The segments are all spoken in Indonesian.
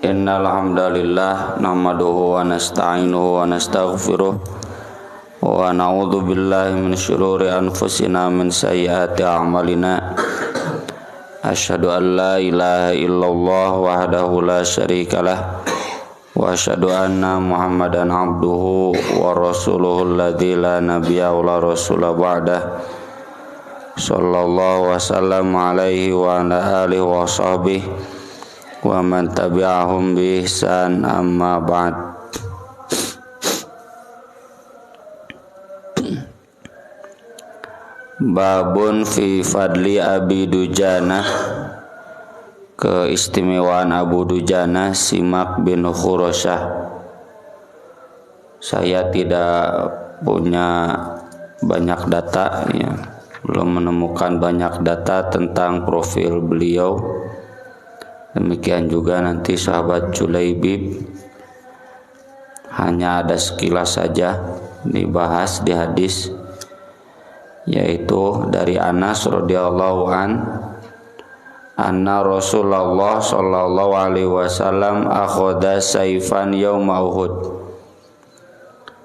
Innal hamdalillah nahmaduhu wa nasta'inuhu wa nastaghfiruh wa na'udzu billahi min syururi anfusina min sayyiati a'malina. Asyhadu an la ilaha illallah wahdahu la syarikalah wa asyhadu anna Muhammadan abduhu wa rasuluhu alladzi la nabiyya wa la rasula ba'dah. Sallallahu wasallam alaihi wa ala alihi wa sahbihi wa man tabi'ahum bi ihsan, amma ba'd. Babun fi fadli Abi Dujanah, keistimewaan Abu Dujanah Simak bin Khurasyah. Saya tidak punya banyak data ya, belum menemukan banyak data tentang profil beliau. Demikian juga nanti sahabat Julaibib, hanya ada sekilas saja dibahas di hadis, yaitu dari Anas radhiyallahu anna Rasulullah sallallahu alaihi wasallam akhadha saifan yauma Uhud.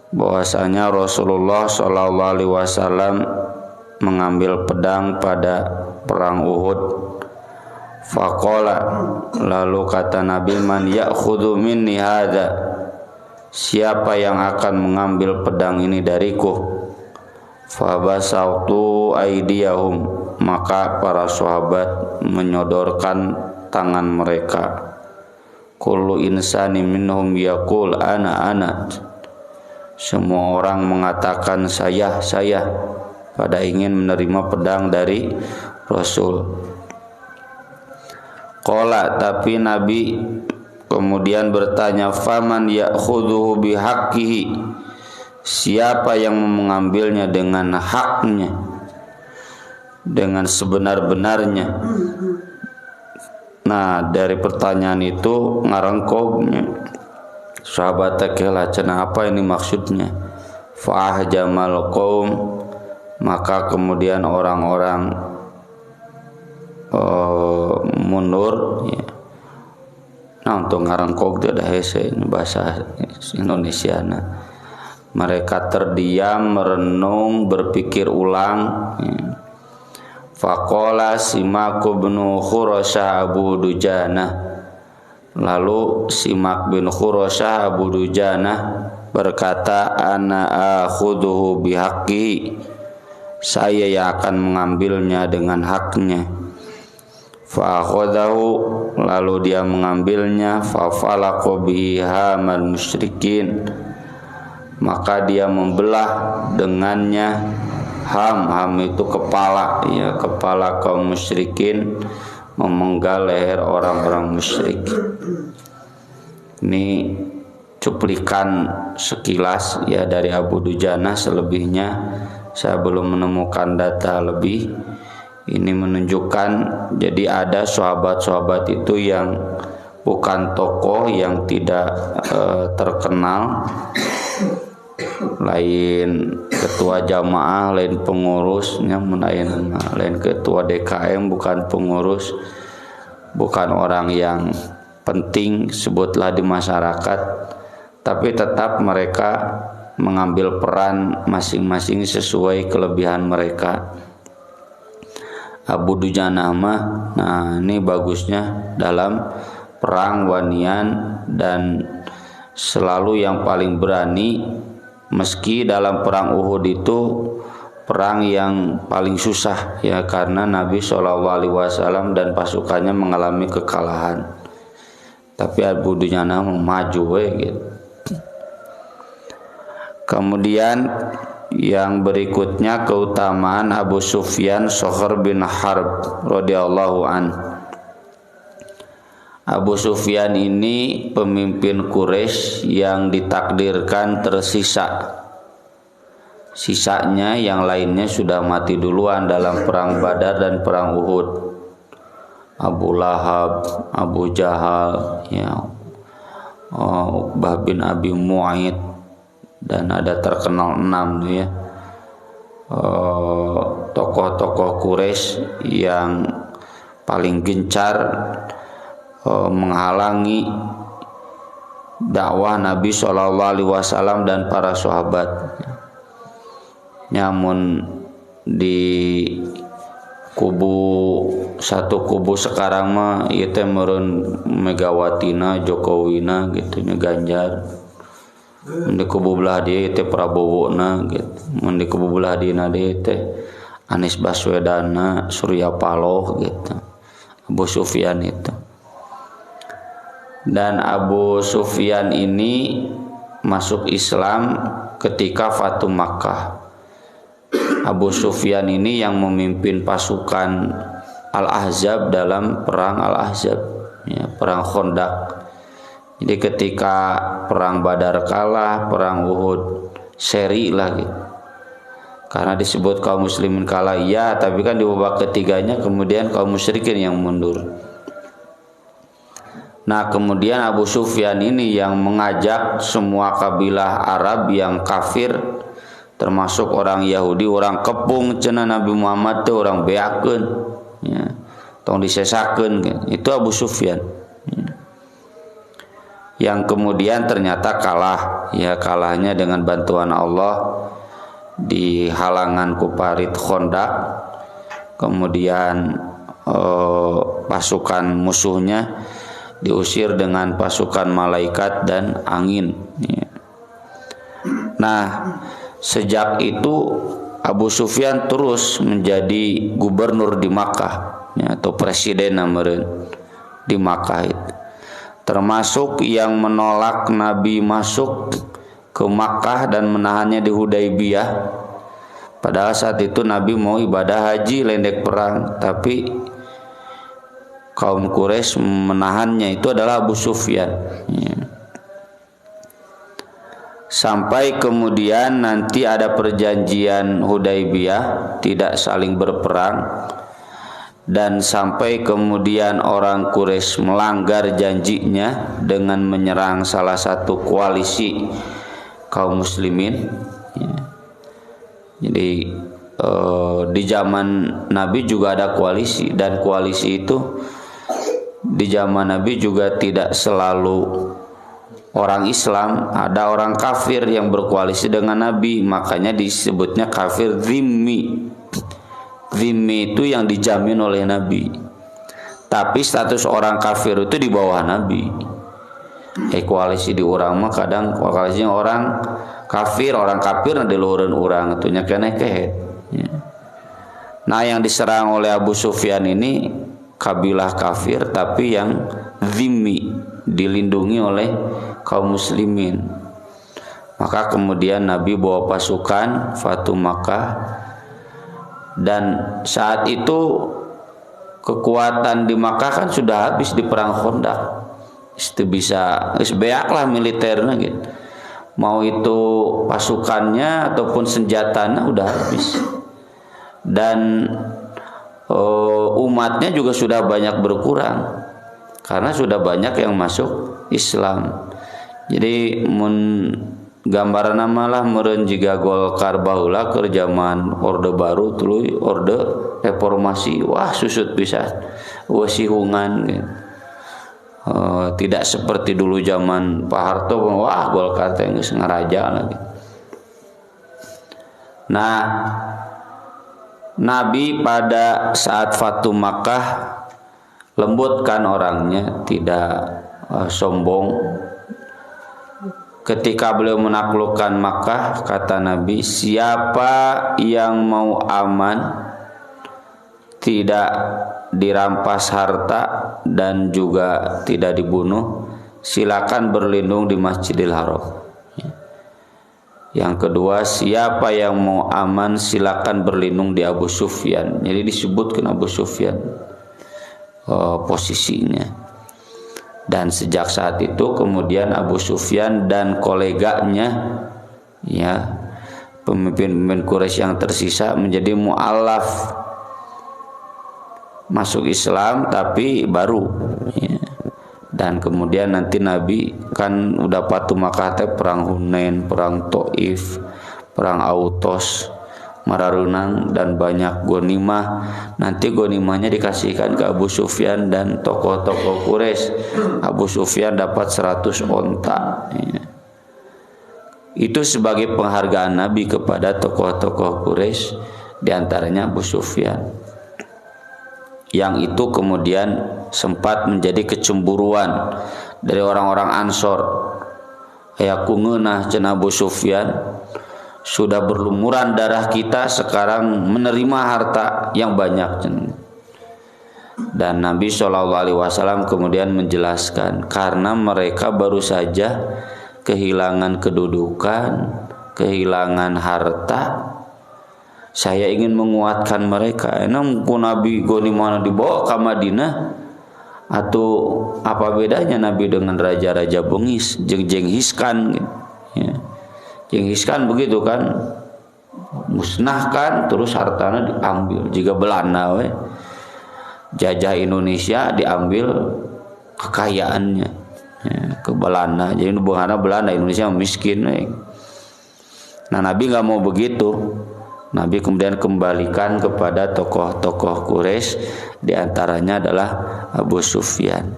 Bahwasanya Rasulullah sallallahu alaihi wasallam mengambil pedang pada perang Uhud. Faqala, lalu kata Nabi, man ya'khudhu minni hadza, siapa yang akan mengambil pedang ini dariku? Fabasautu aydiyahum, maka para sahabat menyodorkan tangan mereka. Kullu insani minhum yaqul ana. Semua orang mengatakan saya, pada ingin menerima pedang dari Rasul. Qala, tapi Nabi kemudian bertanya, faman ya'khudhuhu bihaqqihi, siapa yang mengambilnya dengan haknya, dengan sebenar-benarnya. Nah, dari pertanyaan itu ngarengkognya sahabat tekela, cenah apa ini maksudnya? Fa'ahjamal qaum, maka kemudian orang-orang mundur ya. Nah, untuk ngarengkog tidak hese bahasa Indonesia. Mereka terdiam, merenung, berpikir ulang ya. Faqala Simak bin Khurasyah Abu Dujanah, lalu Simak bin Khurasyah Abu Dujanah berkata, ana akhudhuhu bihaqqi, saya yang akan mengambilnya dengan haknya. Fa'akhadahu, lalu dia mengambilnya. Fa'falaqa biha mal musyrikin, maka dia membelah dengannya ham itu kepala ya, kepala kaum musyrikin, memenggal leher orang-orang musyrik. Ini cuplikan sekilas ya dari Abu Dujanah, selebihnya saya belum menemukan data lebih. Ini menunjukkan jadi ada sahabat-sahabat itu yang bukan tokoh, yang tidak terkenal, lain ketua jamaah, lain pengurusnya, lain ketua DKM, bukan pengurus, bukan orang yang penting sebutlah di masyarakat, tapi tetap mereka mengambil peran masing-masing sesuai kelebihan mereka. Abu Dujanah mah, nah ini bagusnya dalam perang wanian dan selalu yang paling berani, meski dalam perang Uhud itu perang yang paling susah ya, karena Nabi SAW dan pasukannya mengalami kekalahan, tapi Abu Dujanah maju gitu. Kemudian yang berikutnya keutamaan Abu Sufyan Shokhr bin Harb radhiyallahu an. Abu Sufyan ini pemimpin Quraisy yang ditakdirkan tersisa. Sisanya yang lainnya sudah mati duluan dalam perang Badar dan perang Uhud. Abu Lahab, Abu Jahal, ya, Uqbah bin Abi Mu'aid, dan ada terkenal 6 ya, tokoh-tokoh Quraisy yang paling gencar menghalangi dakwah Nabi SAW dan para sahabat. Namun di satu kubu sekarang mah ieu teh meureun Megawatina, Jokowina gitu nya Ganjar. Mun di kubu belah dia teh Prabowona gitu. Mun di kubu belah dina dia teh Anies Baswedan, Surya Paloh gitu. Abu Sufyan itu. Dan Abu Sufyan ini masuk Islam ketika Fatu Makkah. Abu Sufyan ini yang memimpin pasukan Al-Ahzab dalam perang Al-Ahzab, ya, perang Khandaq. Jadi ketika perang Badar kalah, perang Uhud seri lagi. Karena disebut kaum muslimin kalah, ya, tapi kan di babak ketiganya kemudian kaum musyrikin yang mundur. Nah, kemudian Abu Sufyan ini yang mengajak semua kabilah Arab yang kafir, termasuk orang Yahudi, orang kepung cenah Nabi Muhammad teh orang beakeun, ya, tong disesakeun, itu Abu Sufyan, ya. Yang kemudian ternyata kalah, ya, kalahnya dengan bantuan Allah di halangan kuparit Khandaq. Kemudian pasukan musuhnya diusir dengan pasukan malaikat dan angin, ya. Nah, sejak itu Abu Sufyan terus menjadi gubernur di Makkah, ya, atau presiden namanya di Makkah itu. Termasuk yang menolak Nabi masuk ke Makkah dan menahannya di Hudaybiyah. Padahal saat itu Nabi mau ibadah haji lendek perang, tapi kaum Quraisy menahannya, itu adalah Abu Sufyan, ya. Sampai kemudian nanti ada perjanjian Hudaybiyah, tidak saling berperang, dan sampai kemudian orang Quraisy melanggar janjinya dengan menyerang salah satu koalisi kaum muslimin, ya. Jadi di zaman Nabi juga ada koalisi, dan koalisi itu di zaman Nabi juga tidak selalu orang Islam, ada orang kafir yang berkoalisi dengan Nabi, makanya disebutnya kafir zimmi. Zimmi itu yang dijamin oleh Nabi, tapi status orang kafir itu di bawah Nabi. Koalisi di orang mah kadang koalisinya orang kafir di luhureun urang itu nya keneh kehet, ya. Nah, yang diserang oleh Abu Sufyan ini kabilah kafir tapi yang zimmi, dilindungi oleh kaum muslimin. Maka kemudian Nabi bawa pasukan Fatu Makkah, dan saat itu kekuatan di Makkah kan sudah habis di perang Khandaq. Itu bisa beaklah militernya gitu. Mau itu pasukannya ataupun senjatanya udah habis. Dan umatnya juga sudah banyak berkurang karena sudah banyak yang masuk Islam. Jadi gambaran malah meureun jiga Golkar baheula keur zaman Orde Baru tuluy Orde Reformasi, wah susut pisan wesihungan gitu. Tidak seperti dulu zaman Pak Harto, wah Golkar teh geus ngaraja lagi. Nah, Nabi pada saat Fatu Makkah lembutkan orangnya, tidak sombong. Ketika beliau menaklukkan Makkah, kata Nabi, siapa yang mau aman, tidak dirampas harta dan juga tidak dibunuh, silakan berlindung di Masjidil Haram. Yang kedua, siapa yang mau aman, silakan berlindung di Abu Sufyan. Jadi disebutkan Abu Sufyan posisinya. Dan sejak saat itu kemudian Abu Sufyan dan koleganya, ya, pemimpin-pemimpin Quraisy yang tersisa menjadi mu'allaf, masuk Islam tapi baru, ya. Dan kemudian nanti Nabi kan udah Fatu Makkah teh perang Hunain, perang Taif, perang Autos, mararunang dan banyak ghanimah. Nanti ghanimahnya dikasihkan ke Abu Sufyan dan tokoh-tokoh Quraisy. Abu Sufyan dapat 100 onta. Itu sebagai penghargaan Nabi kepada tokoh-tokoh Quraisy, diantaranya Abu Sufyan. Yang itu kemudian sempat menjadi kecemburuan dari orang-orang Ansor. Aya kungeunah cenah Abu Sufyan, sudah berlumuran darah kita, sekarang menerima harta yang banyak. Dan Nabi SAW kemudian menjelaskan, karena mereka baru saja kehilangan kedudukan, kehilangan harta, saya ingin menguatkan mereka. Enam ku Nabi ghanimah dibawa ke Madinah, atau apa bedanya Nabi dengan raja-raja Bengis, Genghis Khan ya. Genghis Khan begitu kan, musnahkan terus hartanya diambil. Jika Belanda jajah Indonesia, diambil kekayaannya ya, ke Belanda. Jadi Belanda, Indonesia miskin. Nah Nabi nggak mau begitu. Nabi kemudian kembalikan kepada tokoh-tokoh Quraisy, diantaranya adalah Abu Sufyan.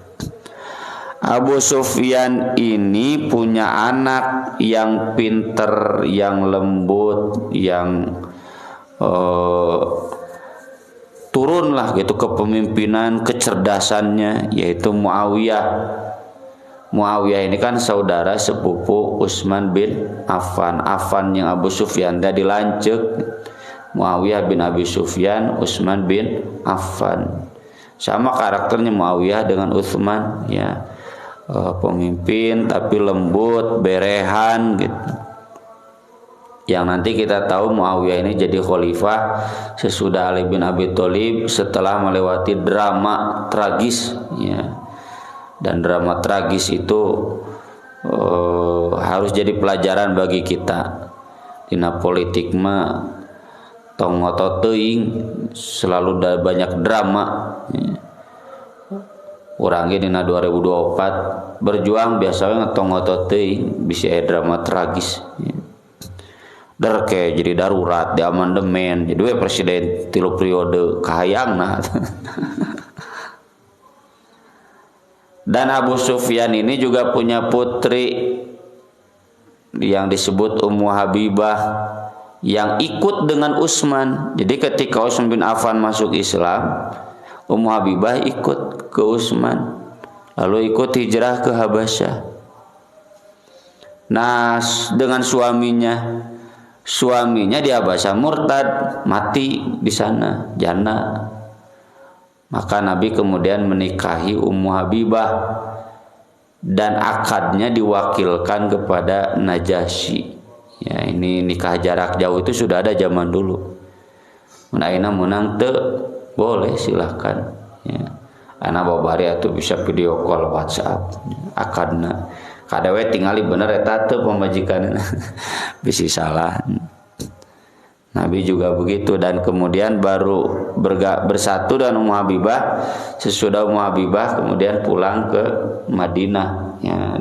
Abu Sufyan ini punya anak yang pinter, yang lembut, yang turunlah gitu kepemimpinan, kecerdasannya, yaitu Muawiyah. Muawiyah ini kan saudara sepupu Utsman bin Affan. Affan yang Abu Sufyan dah dilanceuk, Muawiyah bin Abi Sufyan, Utsman bin Affan. Sama karakternya Muawiyah dengan Utsman ya. Pemimpin tapi lembut, berehan gitu. Yang nanti kita tahu Muawiyah ini jadi khalifah sesudah Ali bin Abi Thalib, setelah melewati drama tragis ya. Dan drama tragis itu harus jadi pelajaran bagi kita. Dina politik mah tong ngotot teuing, selalu banyak drama ya. Urang ge dina 2024 berjuang biasanya ngetong ngotot teuing, bisa drama tragis ya. Derke jadi darurat di amandemen, jadi we presiden 3 periode kahayangna. Dan Abu Sufyan ini juga punya putri yang disebut Ummu Habibah, yang ikut dengan Utsman. Jadi ketika Utsman bin Affan masuk Islam, Ummu Habibah ikut ke Utsman, lalu ikut hijrah ke Habasyah. Nah, dengan suaminya di Habasyah murtad, mati di sana, janda. Maka Nabi kemudian menikahi Ummu Habibah dan akadnya diwakilkan kepada Najasyi. Ya, ini nikah jarak jauh itu sudah ada zaman dulu. Mun ayeuna menang teu boleh silahkan. Ya. Anak babari atuh bisa video call WhatsApp. Akadna kada we tingali bener eta teu pamajikanna. Bisi salah. Nabi juga begitu, dan kemudian baru bersatu dengan Ummu Habibah. Sesudah Ummu Habibah kemudian pulang ke Madinah ya,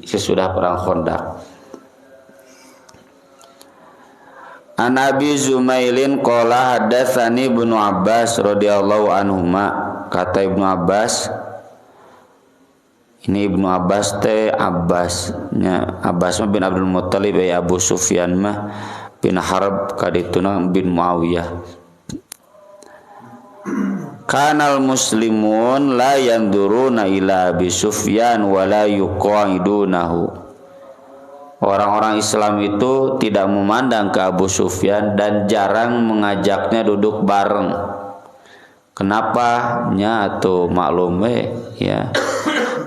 sesudah perang Khandaq. An Abi Zumailin qala hadatsani Ibnu Abbas radhiyallahu anhuma, kata Ibnu Abbas, ini Ibnu Abbas teh Abbasnya Abbas bin Abdul Muttalib ya, Abu Sufyan mah bin Harb kadituna bin Muawiyah. Kanal muslimun la yanduruna ila Abi Sufyan wa la yuqaidunahu. Orang-orang Islam itu tidak memandang ke Abu Sufyan dan jarang mengajaknya duduk bareng. Kenapa? Nya atuh maklum ya.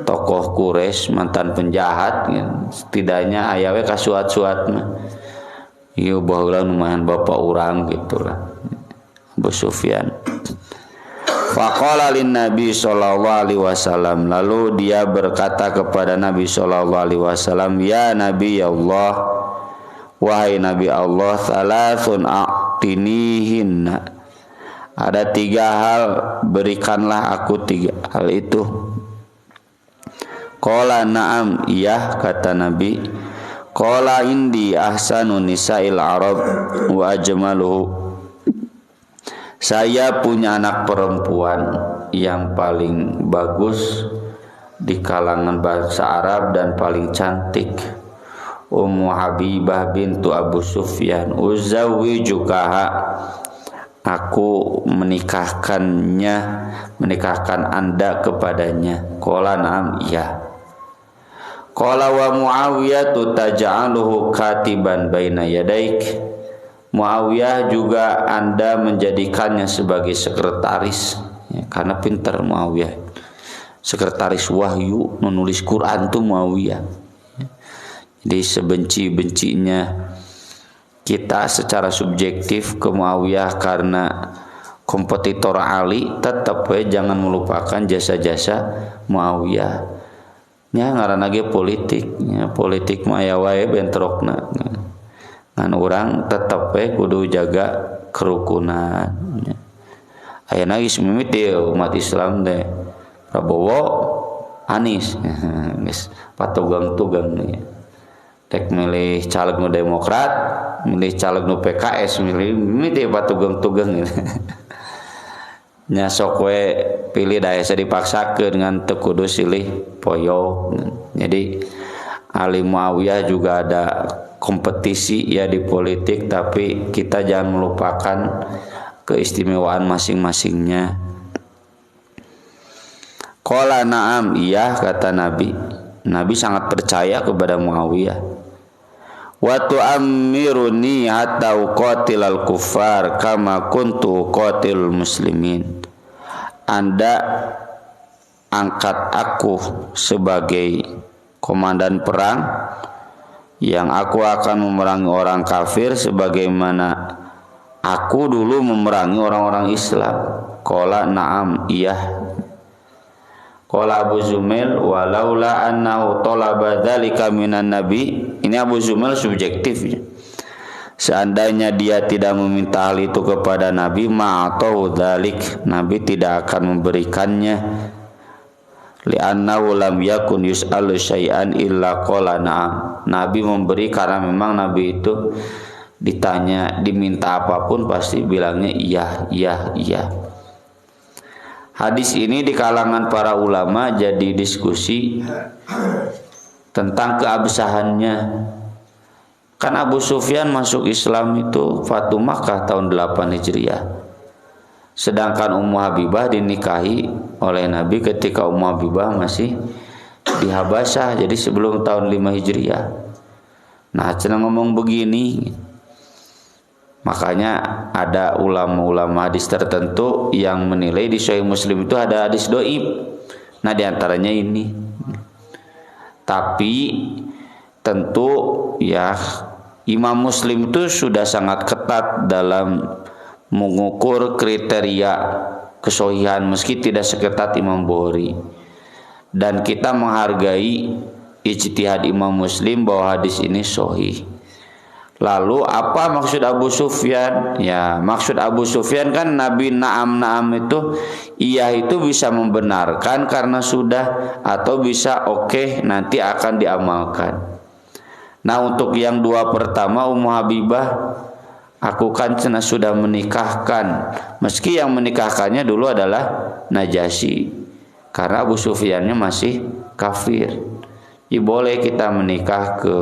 Tokoh Quraisy mantan penjahat ya. Setidaknya aya we kasuat-suat mah. Ieu baheula lumayan bapak urang gitulah. Abu Sufyan. Faqala lin Nabi sallallahu alaihi wasallam, lalu dia berkata kepada Nabi sallallahu alaihi wasallam, ya Nabi Allah, wahai Nabi Allah, salasun a'tinihinna. Ada 3 hal, berikanlah aku 3 hal itu. Qala na'am, iya, kata Nabi. Qala indi ahsanu nisa'il Arab wa ajmaluhu. Saya punya anak perempuan yang paling bagus di kalangan bangsa Arab dan paling cantik. Ummu Habibah bintu Abu Sufyan. Uzawwijukaha, aku menikahkan Anda kepadanya. Qala na'am, iya. Qala wa Muawiyah taj'aluhu katiban baina yadaik. Muawiyah juga Anda menjadikannya sebagai sekretaris, ya, karena pintar Muawiyah. Sekretaris wahyu, menulis Quran tuh Muawiyah. Jadi sebenci-bencinya kita secara subjektif ke Muawiyah karena kompetitor Ali, tetap jangan melupakan jasa-jasa Muawiyah. Nya ngaranna ge politik, ya, politik mah aya wae bentrokna. Ngan urang tetep kudu jaga kerukunan. Ayeuna geus mimiti umat Islam teh Prabowo, Anies, geus patugang-tugang nih. Tek milih caleg nu Demokrat, milih caleg nu PKS, milih mimiti patugang-tugang. Nya sok we pilih daesa dipaksakeun ngan teu kudu silih poyo. Jadi Ali Muawiyah juga ada kompetisi ya di politik, tapi kita jangan melupakan keistimewaan masing-masingnya. Qala na'am, iya, kata Nabi. Nabi sangat percaya kepada Muawiyah. Wa tu'ammiruni hatta uqatilal kuffar kama kuntu uqatilul muslimin. Anda angkat aku sebagai komandan perang yang aku akan memerangi orang kafir sebagaimana aku dulu memerangi orang-orang Islam. Qala na'am, iya. Qala Abu Zumail walaula annahu talaba dzalika minan nabi. Ini Abu Zumail subjektifnya. Seandainya dia tidak meminta hal itu kepada Nabi, ma'atau dzalik, Nabi tidak akan memberikannya. Li'annahu lam yakun yus'alu syai'an illa qala na'am. Nabi memberi karena memang Nabi itu diminta apapun pasti bilangnya iya, iya, iya. Hadis ini di kalangan para ulama jadi diskusi tentang keabsahannya. Kan Abu Sufyan masuk Islam itu Fatu Makkah tahun 8 Hijriah. Sedangkan Ummu Habibah dinikahi oleh Nabi ketika Ummu Habibah masih di Habasyah, jadi sebelum tahun 5 Hijriah. Nah, cenah ngomong begini. Makanya ada ulama-ulama hadis tertentu yang menilai di Sahih Muslim itu ada hadis dhaif. Nah, diantaranya ini. Tapi tentu ya Imam Muslim itu sudah sangat ketat dalam mengukur kriteria kesohihan meski tidak seketat Imam Bukhari. Dan kita menghargai ijtihad Imam Muslim bahwa hadis ini sahih. Lalu apa maksud Abu Sufyan? Ya, maksud Abu Sufyan kan Nabi na'am itu iya itu bisa membenarkan karena sudah, atau bisa oke, nanti akan diamalkan. Nah, untuk yang dua pertama Ummu Habibah, aku kan sudah menikahkan, meski yang menikahkannya dulu adalah Najasyi, karena Abu Sufyannya masih kafir. Ya, boleh kita menikah ke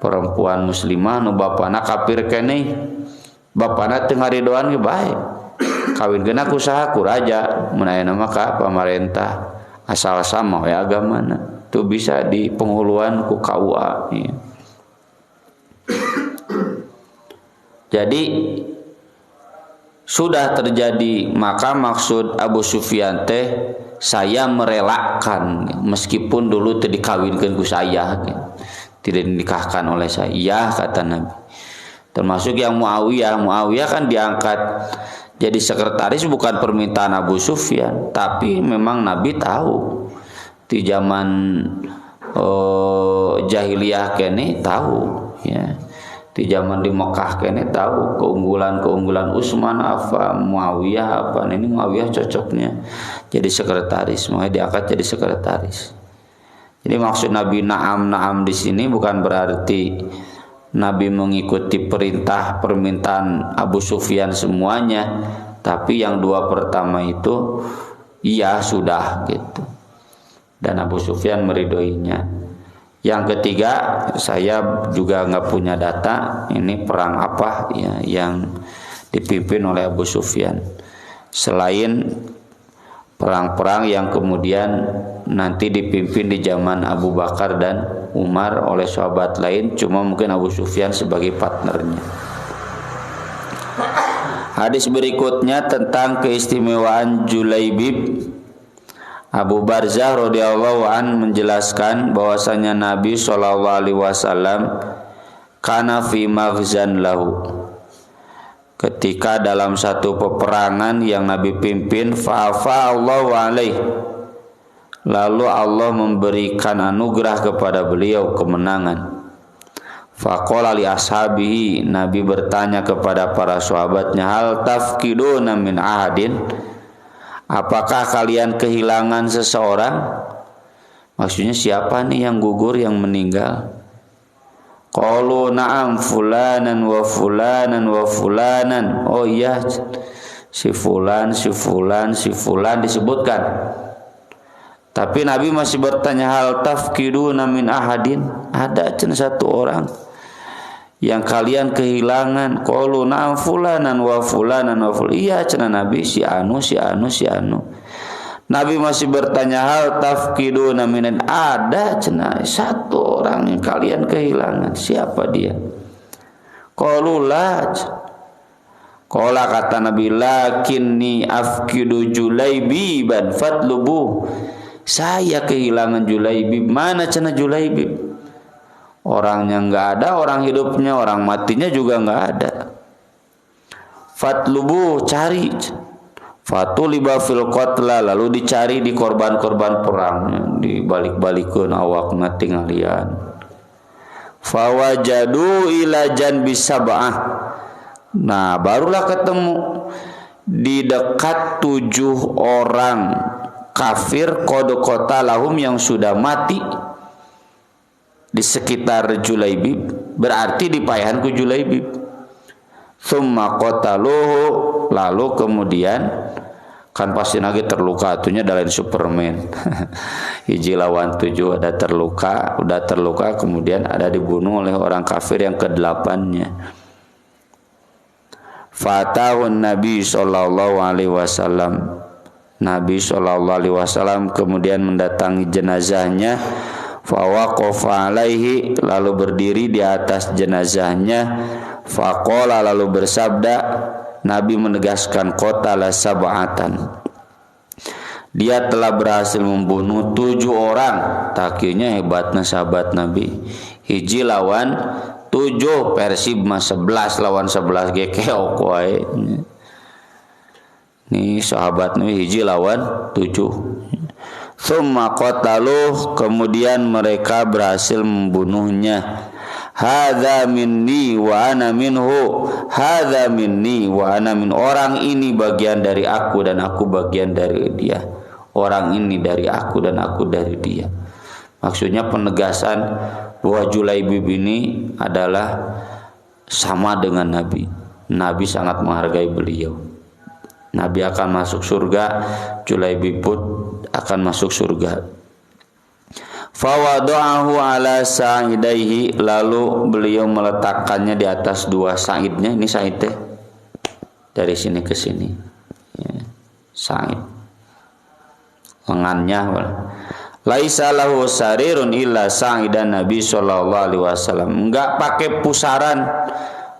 perempuan muslimah nu bapana kafir keneh, bapana teu ngaridoan ge bae, kawinkeun ku saha ku raja, mun aya nama ka pamarentah, asal sama we agamana, tu bisa di penghuluan ku KUA ya. Jadi sudah terjadi, maka maksud Abu Sufyan teh saya merelakan meskipun dulu teu dikawinkeun ku saya gitu. Tidak dinikahkan oleh saya, ya, kata Nabi. Termasuk yang Muawiyah kan diangkat jadi sekretaris bukan permintaan Abu Sufyan, tapi memang Nabi tahu di zaman jahiliyah kene tahu ya, di zaman di Mekah kene tahu keunggulan Utsman apa, Muawiyah apa. Ini Muawiyah cocoknya jadi sekretaris, makanya diangkat jadi sekretaris. Jadi maksud Nabi na'am di sini bukan berarti Nabi mengikuti permintaan Abu Sufyan semuanya, tapi yang dua pertama itu iya sudah gitu. Dan Abu Sufyan meridhoinya. Yang ketiga, saya juga nggak punya data ini perang apa ya yang dipimpin oleh Abu Sufyan. Selain perang-perang yang kemudian nanti dipimpin di zaman Abu Bakar dan Umar oleh sahabat lain, cuma mungkin Abu Sufyan sebagai partnernya. Hadis berikutnya tentang keistimewaan Julaibib. Abu Barzah radhiyallahu an menjelaskan bahwasanya Nabi sallallahu alaihi wasallam kana fi maghzan lahu. Ketika dalam satu peperangan yang Nabi pimpin, fa'afa Allahu alaihi. Lalu Allah memberikan anugerah kepada beliau kemenangan. Faqala li ashabihi, Nabi bertanya kepada para sahabatnya, hal tafkiduna min ahadin? Apakah kalian kehilangan seseorang? Maksudnya siapa nih yang gugur, yang meninggal? Qalu na'am fulanan wa fulanan wa fulanan. Oh iya, si fulan disebutkan. Tapi Nabi masih bertanya, hal tafkiduna min ahadin? Ada cuma satu orang yang kalian kehilangan. Qalu na'am fulanan wa fulanan wa fulanan. Iya cina Nabi, si anu. Nabi masih bertanya, hal tafkiduna min? Ada cina satu orang yang kalian kehilangan. Siapa dia? Qalu la. Qala kata Nabi, lakinni afkidu Julaibiban fatlubu. Saya kehilangan Julaibib. Mana cina Julaibib? Orangnya nggak ada, orang hidupnya, orang matinya juga nggak ada. Fatlubu, cari. Fatuliba fil qatla, lalu dicari di korban-korban perang, dibalik-balikeun awakna tinggalian. Fawajadu ila janbi sab'ah. Nah, barulah ketemu di dekat 7 orang kafir qad qatalahum yang sudah mati di sekitar Julaibib, berarti dipayahan ku Julaibib. Summa qataluhu, lalu kemudian kan pasti lagi terluka, atunya dalain Superman. Hiji lawan 7 ada terluka, udah terluka kemudian ada dibunuh oleh orang kafir yang ke-8-nya. Fatahun Nabi sallallahu alaihi wasallam. Nabi sallallahu alaihi wasallam kemudian mendatangi jenazahnya. Fawaqafa alaihi, lalu berdiri di atas jenazahnya. Faqala, lalu bersabda, Nabi menegaskan, qatala sab'atan, dia telah berhasil membunuh 7 orang. Takinya hebatnya sahabat Nabi. Hiji lawan 7, Persib mah 11 lawan 11 ge keok wae. Nih sahabat Nabi hiji lawan 7. Tsumma qataluh, kemudian mereka berhasil membunuhnya. Hadza minni wa ana minhu. Hadza minni wa ana min. Orang ini bagian dari aku dan aku bagian dari dia. Orang ini dari aku dan aku dari dia. Maksudnya penegasan bahwa Julaibib ini adalah sama dengan Nabi. Nabi sangat menghargai beliau. Nabi akan masuk surga, Julaibib pun akan masuk surga. Fawada'ahu ala sa'idaihi, lalu beliau meletakkannya di atas 2 sa'idnya. Ini sa'id teh dari sini ke sini ya, sa'id lengannya. Laisa lahu sarirun illa sa'idan Nabi sallallahu alaihi wasallam. Enggak pakai pusaran,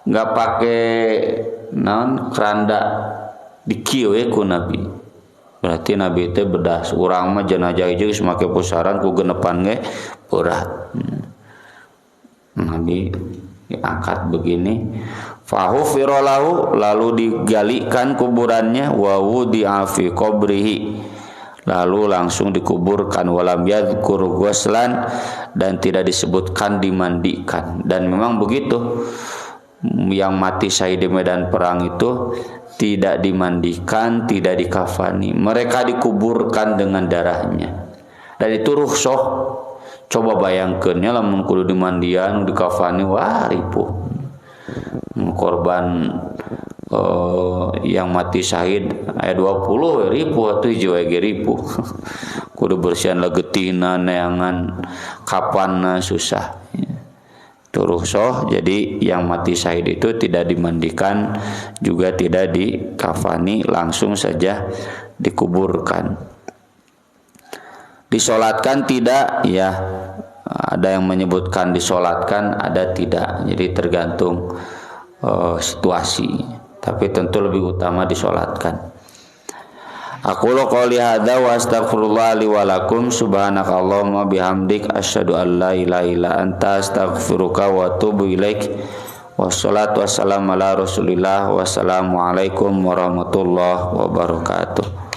enggak pakai keranda dikieu ku Nabi. Berarti Nabi teh bedas, urang mah jenazah ieu geus make pusaran ku genepan ge berat. Nabi diangkat begini, fahufira lahu, lalu digalikan kuburannya, wa wudi'a fi qabrihi, lalu langsung dikuburkan, walam yadhkur ghuslan, dan tidak disebutkan dimandikan. Dan memang begitu, yang mati syahid di medan perang itu tidak dimandikan, tidak dikafani, mereka dikuburkan dengan darahnya. Dan itu rukhsah. Coba bayangkeun nya lamun kudu dimandian di kafani wah ripuh. Korban yang mati syahid aya 20 ribu atuh hiji we ribu. Kudu bersihan legetina neangan kapanna susah. Turuh soh, jadi yang mati syahid itu tidak dimandikan juga tidak dikafani, langsung saja dikuburkan. Disolatkan tidak, ya ada yang menyebutkan disolatkan, ada tidak. Jadi tergantung situasi, tapi tentu lebih utama disolatkan. Aqulu qouli hadza wa astaghfirullah li wa lakum subhanakallahumma bihamdik asyhadu an la ilaha illa anta astaghfiruka wa atubu ilaik. Wassalatu wassalamu ala Rasulillah. Wassalamu alaikum warahmatullahi wabarakatuh.